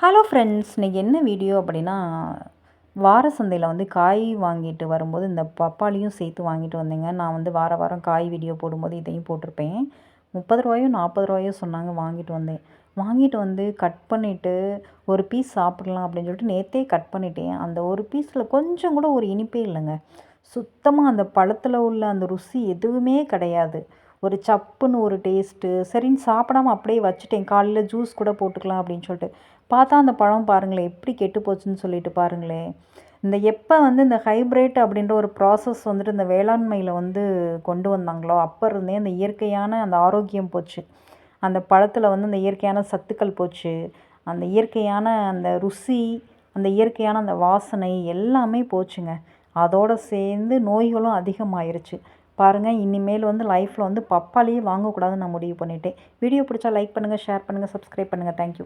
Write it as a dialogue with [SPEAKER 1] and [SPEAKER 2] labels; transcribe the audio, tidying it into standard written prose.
[SPEAKER 1] Hello friends, இன்றைக்கி என்ன video அப்படின்னா, வார சந்தையில் வந்து காய் வாங்கிட்டு வரும்போது இந்த பப்பாளியும் சேர்த்து வாங்கிட்டு வந்தேங்க. நான் வந்து வார வாரம் காய் வீடியோ போடும்போது இதையும் போட்டிருப்பேன். 30 40 சொன்னாங்க. வாங்கிட்டு வந்தேன். வாங்கிட்டு வந்து கட் பண்ணிவிட்டு ஒரு பீஸ் சாப்பிடலாம் அப்படின்னு சொல்லிட்டு நேற்றே கட் பண்ணிட்டேன். அந்த ஒரு பீஸில் கொஞ்சம் கூட ஒரு இனிப்பே இல்லைங்க. சுத்தமாக அந்த பழத்தில் உள்ள அந்த ருசி எதுவுமே கிடையாது. ஒரு சப்புன்னு ஒரு டேஸ்ட்டு. சரின்னு சாப்பிடாம அப்படியே வச்சுட்டேன். காலையில் ஜூஸ் கூட போட்டுக்கலாம் அப்படின்னு சொல்லிட்டு. பார்த்தா அந்த பழம் பாருங்களேன் எப்படி கெட்டு போச்சுன்னு சொல்லிட்டு பாருங்களேன். இந்த எப்போ வந்து இந்த ஹைப்ரேட் அப்படின்ற ஒரு ப்ராசஸ் வந்துட்டு இந்த வேளாண்மையில் வந்து கொண்டு வந்தாங்களோ அப்போ இருந்தே அந்த இயற்கையான அந்த ஆரோக்கியம் போச்சு. அந்த பழத்தில் வந்து அந்த இயற்கையான சத்துக்கள் போச்சு. அந்த இயற்கையான அந்த ருசி, அந்த இயற்கையான அந்த வாசனை எல்லாமே போச்சுங்க. அதோடு சேர்ந்து நோய்களும் அதிகமாயிருச்சு. பாருங்கள், இனிமேல் வந்து லைஃப்பில் வந்து பப்பாளியே வாங்கக்கூடாதுன்னு நான் முடிவு பண்ணிட்டேன். வீடியோ பிடிச்சா லைக் பண்ணுங்கள், ஷேர் பண்ணுங்கள், சப்ஸ்கிரைப் பண்ணுங்கள். தேங்க்யூ.